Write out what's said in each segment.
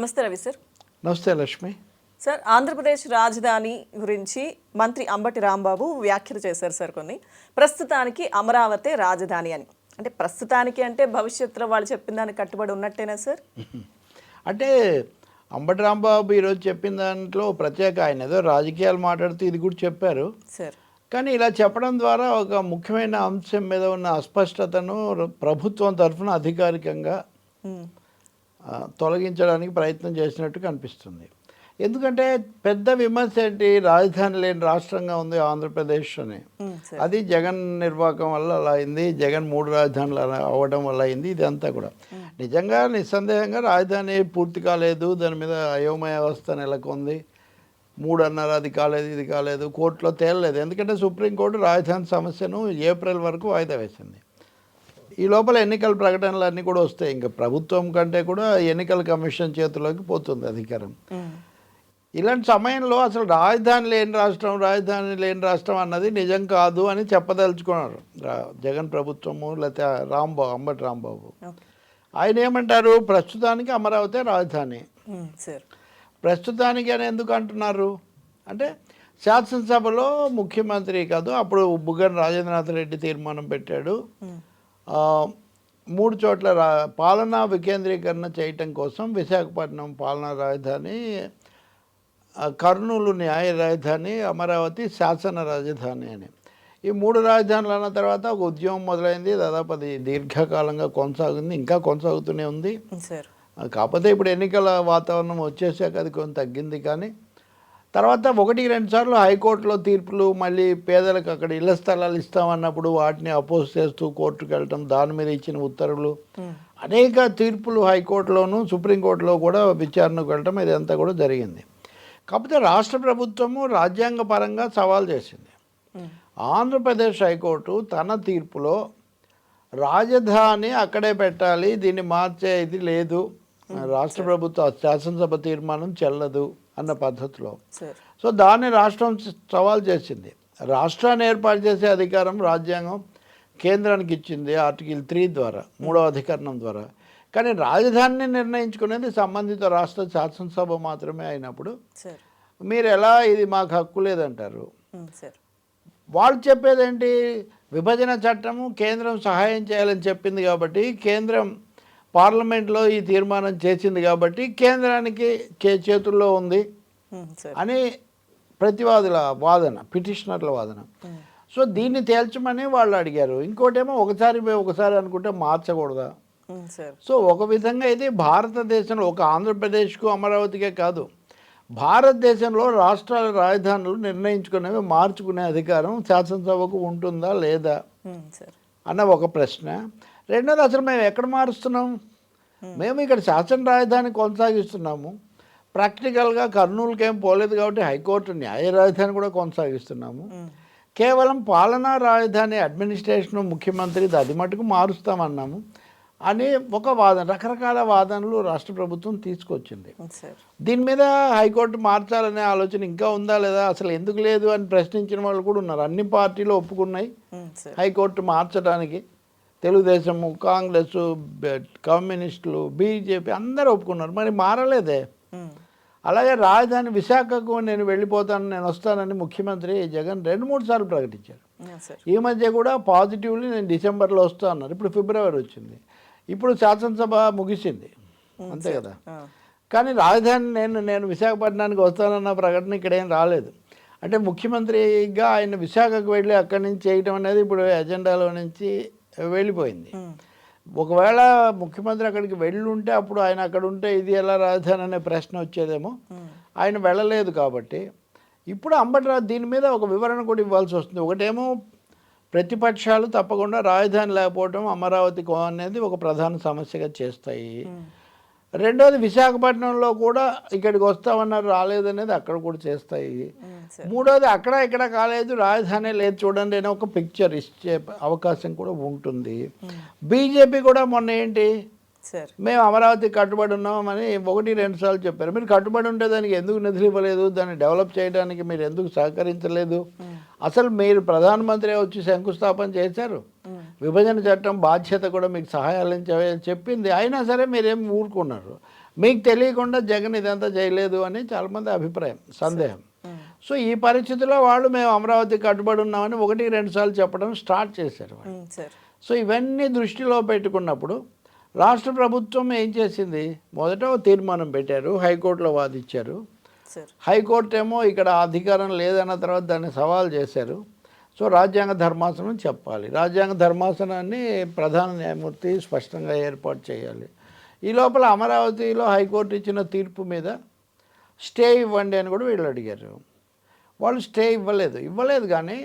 నమస్తే రవి సార్. నమస్తే లక్ష్మి. సార్, ఆంధ్రప్రదేశ్ రాజధాని గురించి మంత్రి అంబటి రాంబాబు వ్యాఖ్యలు చేశారు సార్. కొన్ని ప్రస్తుతానికి అమరావతి రాజధాని అని, అంటే ప్రస్తుతానికి అంటే భవిష్యత్తులో వాళ్ళు చెప్పిన దానికి కట్టుబడి ఉన్నట్టేనా సార్? అంటే అంబటి రాంబాబు ఈరోజు చెప్పిన దాంట్లో ప్రత్యేక, ఆయన ఏదో రాజకీయాలు మాట్లాడుతూ ఇది కూడా చెప్పారు సార్. కానీ ఇలా చెప్పడం ద్వారా ఒక ముఖ్యమైన అంశం మీద ఉన్న అస్పష్టతను ప్రభుత్వం తరఫున అధికారికంగా తొలగించడానికి ప్రయత్నం చేసినట్టు కనిపిస్తుంది. ఎందుకంటే పెద్ద విమర్శ ఏంటి, రాజధాని లేని రాష్ట్రంగా ఉంది ఆంధ్రప్రదేశ్ అని. అది జగన్ నిర్వాహకం వల్ల అలా అయింది, జగన్ 3 రాజధానులు అలా అవ్వడం వల్ల అయింది. ఇదంతా కూడా నిజంగా నిస్సందేహంగా రాజధాని పూర్తి కాలేదు, దాని మీద అయోమయ వ్యవస్థ నెలకొంది. 3 అన్నారు, అది కాలేదు, ఇది కాలేదు, కోర్టులో తేలలేదు. ఎందుకంటే సుప్రీంకోర్టు రాజధాని సమస్యను ఏప్రిల్ వరకు వాయిదా వేసింది. ఈ లోపల ఎన్నికల ప్రకటనలు అన్నీ కూడా వస్తాయి. ఇంకా ప్రభుత్వం కంటే కూడా ఎన్నికల కమిషన్ చేతిలోకి పోతుంది అధికారం. ఇలాంటి సమయంలో అసలు రాజధాని లేని రాష్ట్రం అన్నది నిజం కాదు అని చెప్పదలుచుకున్నారు జగన్ ప్రభుత్వము, లేకపోతే అంబటి రాంబాబు. ఆయన ఏమంటారు, ప్రస్తుతానికి అమరావతి రాజధాని. ప్రస్తుతానికి అని ఎందుకు అంటున్నారు అంటే, శాసనసభలో ముఖ్యమంత్రి కాదు, అప్పుడు బుగ్గన రాజేంద్రనాథ్ రెడ్డి తీర్మానం పెట్టాడు. 3 చోట్ల పాలనా వికేంద్రీకరణ చేయటం కోసం విశాఖపట్నం పాలనా రాజధాని, కర్నూలు న్యాయ రాజధాని, అమరావతి శాసన రాజధాని అని ఈ 3 రాజధానులు అన్న తర్వాత ఒక ఉద్యమం మొదలైంది. దాదాపు అది దీర్ఘకాలంగా కొనసాగింది, ఇంకా కొనసాగుతూనే ఉంది. కాకపోతే ఇప్పుడు ఎన్నికల వాతావరణం వచ్చేసాక అది కొంచెం తగ్గింది. కానీ తర్వాత 1-2 సార్లు హైకోర్టులో తీర్పులు, మళ్ళీ పేదలకు అక్కడ ఇళ్ల స్థలాలు ఇస్తామన్నప్పుడు వాటిని అపోజ్ చేస్తూ కోర్టుకు వెళ్ళటం, దాని మీద ఇచ్చిన ఉత్తర్వులు, అనేక తీర్పులు హైకోర్టులోను సుప్రీంకోర్టులో కూడా విచారణకు వెళ్ళటం, ఇదంతా కూడా జరిగింది. కాకపోతే రాష్ట్ర ప్రభుత్వము రాజ్యాంగపరంగా సవాల్ చేసింది. ఆంధ్రప్రదేశ్ హైకోర్టు తన తీర్పులో రాజధాని అక్కడే పెట్టాలి, దీన్ని మార్చే ఇది లేదు, రాష్ట్ర ప్రభుత్వ శాసనసభ తీర్మానం చెల్లదు అన్న పద్ధతిలో. సో దాన్ని రాష్ట్రం సవాల్ చేసింది. రాష్ట్రాన్ని ఏర్పాటు చేసే అధికారం రాజ్యాంగం కేంద్రానికి ఇచ్చింది ఆర్టికల్ 3 ద్వారా, 3వ అధికరణం ద్వారా. కానీ రాజధానిని నిర్ణయించుకునేది సంబంధిత రాష్ట్ర శాసనసభ మాత్రమే అయినప్పుడు మీరు ఎలా ఇది మాకు హక్కు లేదంటారు? వాళ్ళు చెప్పేదేంటి, విభజన చట్టము కేంద్రం సహాయం చేయాలని చెప్పింది కాబట్టి, కేంద్రం పార్లమెంట్లో ఈ తీర్మానం చేసింది కాబట్టి కేంద్రానికి చేతుల్లో ఉంది అని ప్రతివాదుల వాదన, పిటిషనర్ల వాదన. సో దీన్ని తేల్చమని వాళ్ళు అడిగారు. ఇంకోటేమో ఒకసారి అనుకుంటే మార్చకూడదా? సో ఒక విధంగా ఇది భారతదేశంలో ఒక ఆంధ్రప్రదేశ్కు అమరావతికే కాదు, భారతదేశంలో రాష్ట్రాల రాజధానులు నిర్ణయించుకునేవి మార్చుకునే అధికారం శాసనసభకు ఉంటుందా లేదా అన్న ఒక ప్రశ్న. రెండోది, అసలు మేము ఎక్కడ మారుస్తున్నాం? మేము ఇక్కడ శాసన రాజధాని కొనసాగిస్తున్నాము. ప్రాక్టికల్గా కర్నూలుకి ఏం పోలేదు కాబట్టి హైకోర్టు న్యాయ రాజధాని కూడా కొనసాగిస్తున్నాము. కేవలం పాలనా రాజధాని అడ్మినిస్ట్రేషన్ ముఖ్యమంత్రి అది మటుకు మారుస్తామన్నాము అని ఒక వాదన, రకరకాల వాదనలు రాష్ట్ర ప్రభుత్వం తీసుకొచ్చింది. దీని మీద హైకోర్టు మార్చాలనే ఆలోచన ఇంకా ఉందా లేదా, అసలు ఎందుకు లేదు అని ప్రశ్నించిన వాళ్ళు కూడా ఉన్నారు. అన్ని పార్టీలు ఒప్పుకున్నాయి హైకోర్టు మార్చడానికి. తెలుగుదేశము, కాంగ్రెస్, కమ్యూనిస్టులు, బీజేపీ అందరూ ఒప్పుకున్నారు. మరి మారలేదే. అలాగే రాజధాని విశాఖకు నేను వెళ్ళిపోతాను, నేను వస్తానని ముఖ్యమంత్రి జగన్ 2-3 సార్లు ప్రకటించారు. ఈ మధ్య కూడా పాజిటివ్లీ నేను డిసెంబర్లో వస్తా అన్నారు. ఇప్పుడు ఫిబ్రవరి వచ్చింది, ఇప్పుడు శాసనసభ ముగిసింది, అంతే కదా. కానీ రాజధాని నేను విశాఖపట్నానికి వస్తానన్న ప్రకటన ఇక్కడ ఏం రాలేదు. అంటే ముఖ్యమంత్రిగా ఆయన విశాఖకు వెళ్ళి అక్కడి నుంచి చేయటం అనేది ఇప్పుడు ఎజెండాలో నుంచి వెళ్ళిపోయింది. ఒకవేళ ముఖ్యమంత్రి అక్కడికి వెళ్ళుంటే అప్పుడు ఆయన అక్కడ ఉంటే ఇది ఎలా రాజధాని అనే ప్రశ్న వచ్చేదేమో. ఆయన వెళ్ళలేదు కాబట్టి ఇప్పుడు అంబటిరావు దీని మీద ఒక వివరణ కూడా ఇవ్వాల్సి వస్తుంది. ఒకటేమో ప్రతిపక్షాలు తప్పకుండా రాజధాని లేకపోవడం అమరావతి అనేది ఒక ప్రధాన సమస్యగా చేస్తాయి. రెండోది, విశాఖపట్నంలో కూడా ఇక్కడికి వస్తామన్నారు, రాలేదనేది అక్కడ కూడా చేస్తాయి. మూడోది, అక్కడ ఇక్కడ కాలేదు, రాజధాని లేదు చూడండి అని ఒక పిక్చర్ ఇచ్చే అవకాశం కూడా ఉంటుంది. బీజేపీ కూడా మొన్న ఏంటి, మేము అమరావతి కట్టుబడి ఉన్నామని 1-2 సార్లు చెప్పారు. మీరు కట్టుబడి ఉంటే దానికి ఎందుకు నిధులు ఇవ్వలేదు, దాన్ని డెవలప్ చేయడానికి మీరు ఎందుకు సహకరించలేదు? అసలు మీరు ప్రధానమంత్రి వచ్చి శంకుస్థాపన చేశారు, విభజన చట్టం బాధ్యత కూడా మీకు సహాయాలని చెప్పింది, అయినా సరే మీరేం ఊరుకున్నారు. మీకు తెలియకుండా జగన్ ఇదంతా చేయలేదు అని చాలామంది అభిప్రాయం, సందేహం. సో ఈ పరిస్థితిలో వాళ్ళు మేము అమరావతి కట్టుబడి ఉన్నామని 1-2 సార్లు చెప్పడం స్టార్ట్ చేశారు వాళ్ళు. సో ఇవన్నీ దృష్టిలో పెట్టుకున్నప్పుడు రాష్ట్ర ప్రభుత్వం ఏం చేసింది, మొదట ఒక తీర్మానం పెట్టారు, హైకోర్టులో వాదించారు. హైకోర్టు ఏమో ఇక్కడ అధికారం లేదన్న తర్వాత దాన్ని సవాల్ చేశారు. సో రాజ్యాంగ ధర్మాసనం చెప్పాలి, రాజ్యాంగ ధర్మాసనాన్ని ప్రధాన న్యాయమూర్తి స్పష్టంగా ఏర్పాటు చేయాలి. ఈ లోపల అమరావతిలో హైకోర్టు ఇచ్చిన తీర్పు మీద స్టే ఇవ్వండి అని కూడా వీళ్ళు అడిగారు. వాళ్ళు స్టే ఇవ్వలేదు కానీ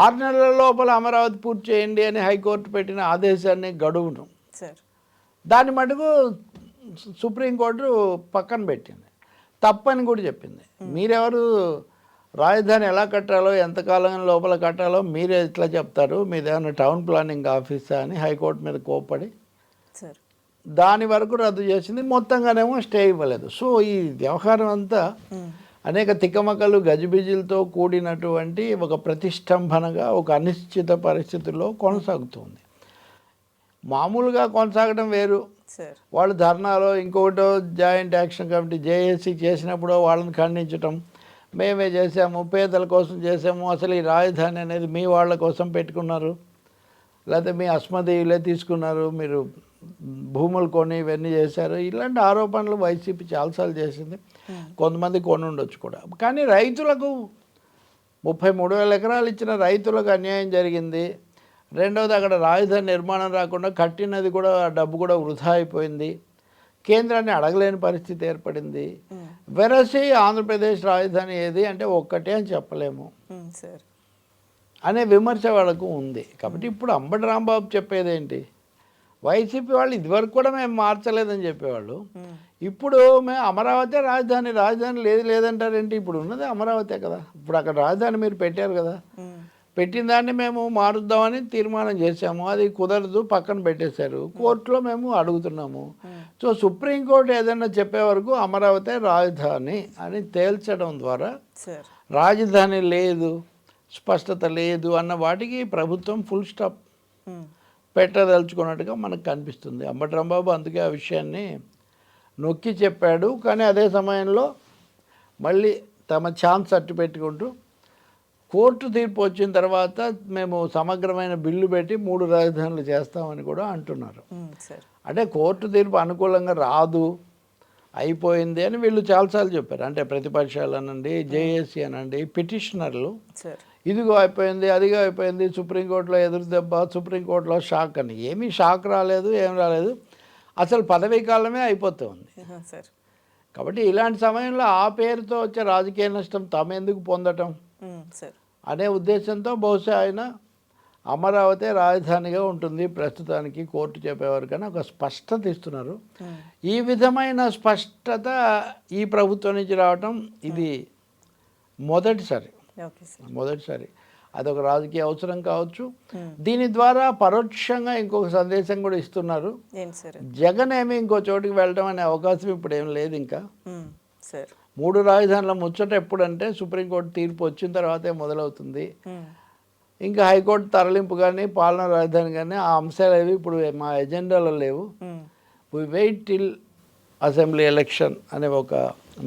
6 నెలల లోపల అమరావతి పూర్తి చేయండి అని హైకోర్టు పెట్టిన ఆదేశాన్ని, గడువును, దాని మటుకు సుప్రీంకోర్టు పక్కన పెట్టింది, తప్పని కూడా చెప్పింది. మీరెవరు రాజధాని ఎలా కట్టాలో, ఎంతకాలం లోపల కట్టాలో మీరే ఎట్లా చెప్తారు, మీదేమన్నా టౌన్ ప్లానింగ్ ఆఫీసా అని హైకోర్టు మీద కోప్పడి దాని వరకు రద్దు చేసింది. మొత్తంగానేమో స్టే ఇవ్వలేదు. సో ఈ వ్యవహారం అంతా అనేక తికమకలు, గజిబిజిలతో కూడినటువంటి ఒక ప్రతిష్టంభనగా ఒక అనిశ్చిత పరిస్థితుల్లో కొనసాగుతుంది. మామూలుగా కొనసాగడం వేరు, వాళ్ళు ధర్నాలో ఇంకొకటో జాయింట్ యాక్షన్ కమిటీ జేఏసీ చేసినప్పుడు వాళ్ళని ఖండించటం, మేమే చేసాము, పేదల కోసం చేసాము, అసలు ఈ రాజధాని అనేది మీ వాళ్ళ కోసం పెట్టుకున్నారు, లేకపోతే మీ అస్మదీయులే తీసుకున్నారు, మీరు భూములు కొని ఇవన్నీ చేశారు, ఇలాంటి ఆరోపణలు వైసీపీ చాలాసార్లు చేసింది. కొంతమంది కొని ఉండొచ్చు కూడా. కానీ రైతులకు 33,000 ఎకరాలు ఇచ్చిన రైతులకు అన్యాయం జరిగింది. రెండవది, అక్కడ రాజధాని నిర్మాణం రాకుండా కట్టినది కూడా, డబ్బు కూడా వృధా అయిపోయింది. కేంద్రాన్ని అడగలేని పరిస్థితి ఏర్పడింది. వెరసి ఆంధ్రప్రదేశ్ రాజధాని ఏది అంటే ఒక్కటే అని చెప్పలేము అనే విమర్శ వాళ్ళకు ఉంది. కాబట్టి ఇప్పుడు అంబటి రాంబాబు చెప్పేది ఏంటి, వైసీపీ వాళ్ళు ఇదివరకు కూడా మేము మార్చలేదని చెప్పేవాళ్ళు, ఇప్పుడు మేము అమరావతి రాజధాని, రాజధాని లేదంటారేంటి, ఇప్పుడు ఉన్నది అమరావతే కదా, ఇప్పుడు అక్కడ రాజధాని మీరు పెట్టారు కదా, పెట్టిన దాన్ని మేము మారుద్దామని తీర్మానం చేశాము, అది కుదరదు, పక్కన పెట్టేశారు, కోర్టులో మేము అడుగుతున్నాము. సో సుప్రీంకోర్టు ఏదైనా చెప్పే వరకు అమరావతి రాజధాని అని తేల్చడం ద్వారా రాజధాని లేదు, స్పష్టత లేదు అన్న వాటికి ప్రభుత్వం ఫుల్ స్టాప్ పెట్టదలుచుకున్నట్టుగా మనకు కనిపిస్తుంది. అంబటి రాంబాబు అందుకే ఆ విషయాన్ని నొక్కి చెప్పాడు. కానీ అదే సమయంలో మళ్ళీ తమ ఛాన్స్ అట్టు పెట్టుకుంటూ కోర్టు తీర్పు వచ్చిన తర్వాత మేము సమగ్రమైన బిల్లు పెట్టి 3 రాజధానులు చేస్తామని కూడా అంటున్నారు. అంటే కోర్టు తీర్పు అనుకూలంగా రాదు, అయిపోయింది అని వీళ్ళు చాలాసార్లు చెప్పారు. అంటే ప్రతిపక్షాలు అనండి, జేఏసీ అనండి, పిటిషనర్లు ఇదిగో అయిపోయింది, అదిగో అయిపోయింది, సుప్రీంకోర్టులో ఎదురు దెబ్బ, సుప్రీంకోర్టులో షాక్ అని. ఏమీ షాక్ రాలేదు, ఏం రాలేదు, అసలు పదవీ కాలమే అయిపోతుంది. కాబట్టి ఇలాంటి సమయంలో ఆ పేరుతో వచ్చే రాజకీయ నష్టం తామెందుకు పొందటం అనే ఉద్దేశంతో బహుశా ఆయన అమరావతి రాజధానిగా ఉంటుంది ప్రస్తుతానికి కోర్టు చెప్పేవారికైనా ఒక స్పష్టత ఇస్తున్నారు. ఈ విధమైన స్పష్టత ఈ ప్రభుత్వం నుంచి రావటం ఇది మొదటిసారి. అదొక రాజకీయ అవసరం కావచ్చు. దీని ద్వారా పరోక్షంగా ఇంకొక సందేశం కూడా ఇస్తున్నారు, జగన్ ఏమి ఇంకో చోటుకి వెళ్ళడం అనే అవకాశం ఇప్పుడు ఏం లేదు. ఇంకా 3 రాజధానుల ముచ్చట ఎప్పుడంటే సుప్రీంకోర్టు తీర్పు వచ్చిన తర్వాతే మొదలవుతుంది. ఇంకా హైకోర్టు తరలింపు కానీ, పాలనా రాజధాని కానీ ఆ అంశాలు అవి ఇప్పుడు మా ఎజెండాలో లేవు. We wait till assembly election అనే ఒక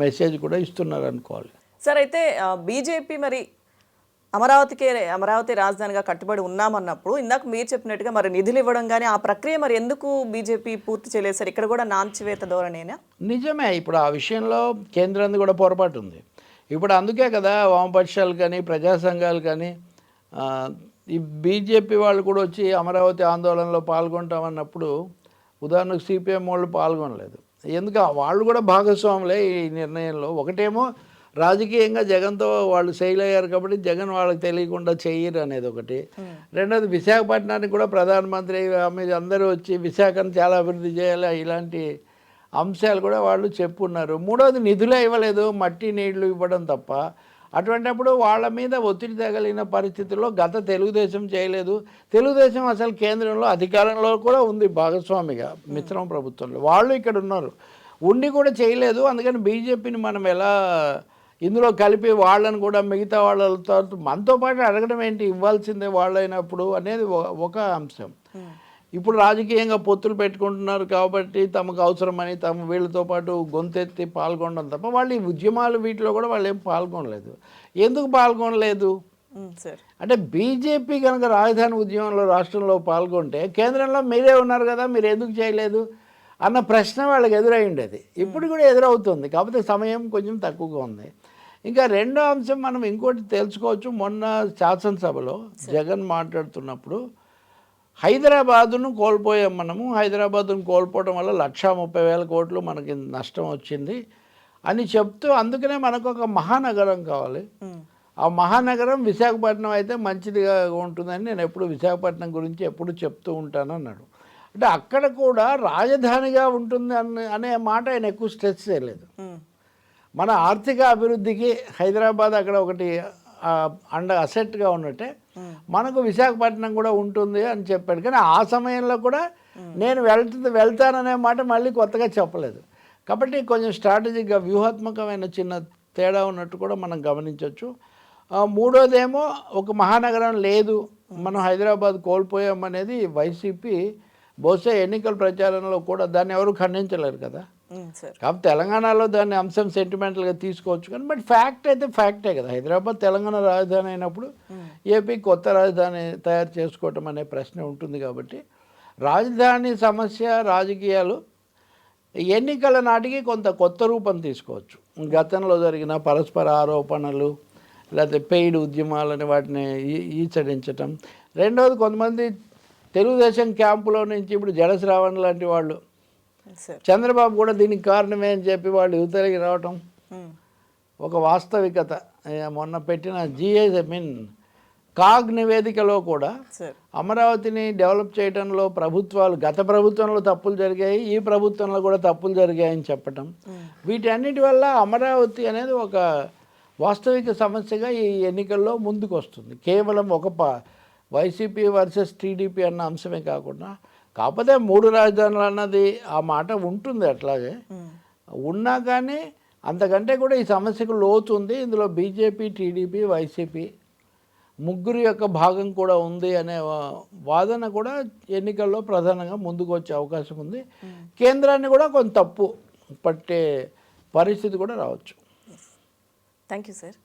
మెసేజ్ కూడా ఇస్తున్నారు అనుకోవాలి. సార్, అయితే బీజేపీ మరి అమరావతి రాజధానిగా కట్టుబడి ఉన్నామన్నప్పుడు ఇందాక మీరు చెప్పినట్టుగా మరి నిధులు ఇవ్వడం కానీ ఆ ప్రక్రియ మరి ఎందుకు బీజేపీ పూర్తి చేయలేదు సార్? ఇక్కడ కూడా నాంచివేత ధోరణేనా? నిజమే, ఇప్పుడు ఆ విషయంలో కేంద్రానికి కూడా పొరపాటు ఉంది. ఇప్పుడు అందుకే కదా వామపక్షాలు కానీ, ప్రజా సంఘాలు కానీ, ఈ బీజేపీ వాళ్ళు కూడా వచ్చి అమరావతి ఆందోళనలో పాల్గొంటామన్నప్పుడు ఉదాహరణకు సిపిఎం వాళ్ళు పాల్గొనలేదు. ఎందుకు, వాళ్ళు కూడా భాగస్వాములే ఈ నిర్ణయంలో. ఒకటేమో రాజకీయంగా జగన్తో వాళ్ళు ఫెయిల్ అయ్యారు కాబట్టి జగన్ వాళ్ళకి తెలియకుండా చెయ్యరు అనేది ఒకటి. రెండోది, విశాఖపట్నానికి కూడా ప్రధానమంత్రి మీద అందరూ వచ్చి విశాఖను చాలా అభివృద్ధి చేయాలి, ఇలాంటి అంశాలు కూడా వాళ్ళు చెప్పున్నారు. మూడోది, నిధులే ఇవ్వలేదు, మట్టి నీళ్లు ఇవ్వడం తప్ప. అటువంటిప్పుడు వాళ్ళ మీద ఒత్తిడి తగిలిన పరిస్థితుల్లో గత తెలుగుదేశం చేయలేదు. తెలుగుదేశం అసలు కేంద్రంలో అధికారంలో కూడా ఉంది భాగస్వామిగా, మిశ్రమ ప్రభుత్వంలో వాళ్ళు ఇక్కడ ఉన్నారు, ఉండి కూడా చేయలేదు. అందుకని బీజేపీని మనం ఎలా ఇందులో కలిపి వాళ్ళని కూడా మిగతా వాళ్ళతో మనతో పాటు అడగడం ఏంటి, ఇవ్వాల్సిందే వాళ్ళైనప్పుడు అనేది ఒక అంశం. ఇప్పుడు రాజకీయంగా పొత్తులు పెట్టుకుంటున్నారు కాబట్టి తమకు అవసరమని తమ వీళ్ళతో పాటు గొంతెత్తి పాల్గొనడం తప్ప వాళ్ళు ఈ ఉద్యమాలు వీటిలో కూడా వాళ్ళు ఏం పాల్గొనలేదు. ఎందుకు పాల్గొనలేదు సార్ అంటే బీజేపీ కనుక రాజధాని ఉద్యమంలో రాష్ట్రంలో పాల్గొంటే కేంద్రంలో మీరే ఉన్నారు కదా, మీరు ఎందుకు చేయలేదు అన్న ప్రశ్న వాళ్ళకి ఎదురై ఉండేది. ఇప్పుడు కూడా ఎదురవుతుంది, కాకపోతే సమయం కొంచెం తక్కువగా ఉంది. ఇంకా రెండో అంశం మనం ఇంకోటి తెలుసుకోవచ్చు. మొన్న శాసనసభలో జగన్ మాట్లాడుతున్నప్పుడు హైదరాబాదును కోల్పోయాం, మనము హైదరాబాదును కోల్పోవడం వల్ల 1,30,000 కోట్లు మనకి నష్టం వచ్చింది అని చెప్తూ, అందుకనే మనకు ఒక మహానగరం కావాలి, ఆ మహానగరం విశాఖపట్నం అయితే మంచిదిగా ఉంటుందని నేను ఎప్పుడు విశాఖపట్నం గురించి ఎప్పుడు చెప్తూ ఉంటాను అన్నాడు. అంటే అక్కడ కూడా రాజధానిగా ఉంటుంది అనే మాట ఆయన ఎక్కువ స్ట్రెస్ చేయలేదు. మన ఆర్థిక అభివృద్ధికి హైదరాబాద్ అక్కడ ఒకటి అసెట్గా ఉన్నట్టే మనకు విశాఖపట్నం కూడా ఉంటుంది అని చెప్పాడు. కానీ ఆ సమయంలో కూడా నేను వెళ్తాననే మాట మళ్ళీ కొత్తగా చెప్పలేదు. కాబట్టి కొంచెం స్ట్రాటజిక్గా వ్యూహాత్మకమైన చిన్న తేడా ఉన్నట్టు కూడా మనం గమనించవచ్చు. మూడోదేమో ఒక మహానగరం లేదు, మనం హైదరాబాద్ కోల్పోయామనేది వైసీపీ బహుశా ఎన్నికల ప్రచారంలో కూడా దాన్ని ఎవరు ఖండించలేరు కదా. కాబట్టి తెలంగాణలో దాన్ని అంశం సెంటిమెంటల్గా తీసుకోవచ్చు, కానీ బట్ ఫ్యాక్ట్ అయితే ఫ్యాక్టే కదా. హైదరాబాద్ తెలంగాణ రాజధాని అయినప్పుడు ఏపీ కొత్త రాజధాని తయారు చేసుకోవటం అనే ప్రశ్న ఉంటుంది. కాబట్టి రాజధాని సమస్య రాజకీయాలు ఎన్నికల నాటికి కొంత కొత్త రూపం తీసుకోవచ్చు. గతంలో జరిగిన పరస్పర ఆరోపణలు లేకపోతే పెయిడ్ ఉద్యమాలని వాటిని ఈచడించటం. రెండవది కొంతమంది తెలుగుదేశం క్యాంపులో నుంచి ఇప్పుడు జడశ్రావణ్ లాంటి వాళ్ళు చంద్రబాబు కూడా దీనికి కారణమే అని చెప్పి వాళ్ళు యువతలకి రావటం ఒక వాస్తవికత. మొన్న పెట్టిన కాగ్ నివేదికలో కూడా అమరావతిని డెవలప్ చేయడంలో గత ప్రభుత్వంలో తప్పులు జరిగాయి, ఈ ప్రభుత్వంలో కూడా తప్పులు జరిగాయని చెప్పటం, వీటన్నిటి వల్ల అమరావతి అనేది ఒక వాస్తవిక సమస్యగా ఈ ఎన్నికల్లో ముందుకు వస్తుంది. కేవలం ఒక వైసీపీ వర్సెస్ టీడీపీ అన్న అంశమే కాకుండా, కాకపోతే 3 రాజధానులు అన్నది ఆ మాట ఉంటుంది, అట్లాగే ఉన్నా కానీ అంతకంటే కూడా ఈ సమస్యకు లోతు ఉంది. ఇందులో బీజేపీ, టీడీపీ, వైసీపీ ముగ్గురు యొక్క భాగం కూడా ఉంది అనే వాదన కూడా ఎన్నికల్లో ప్రధానంగా ముందుకు వచ్చే అవకాశం ఉంది. కేంద్రాన్ని కూడా కొంత తప్పు పట్టే పరిస్థితి కూడా రావచ్చు. Thank you sir.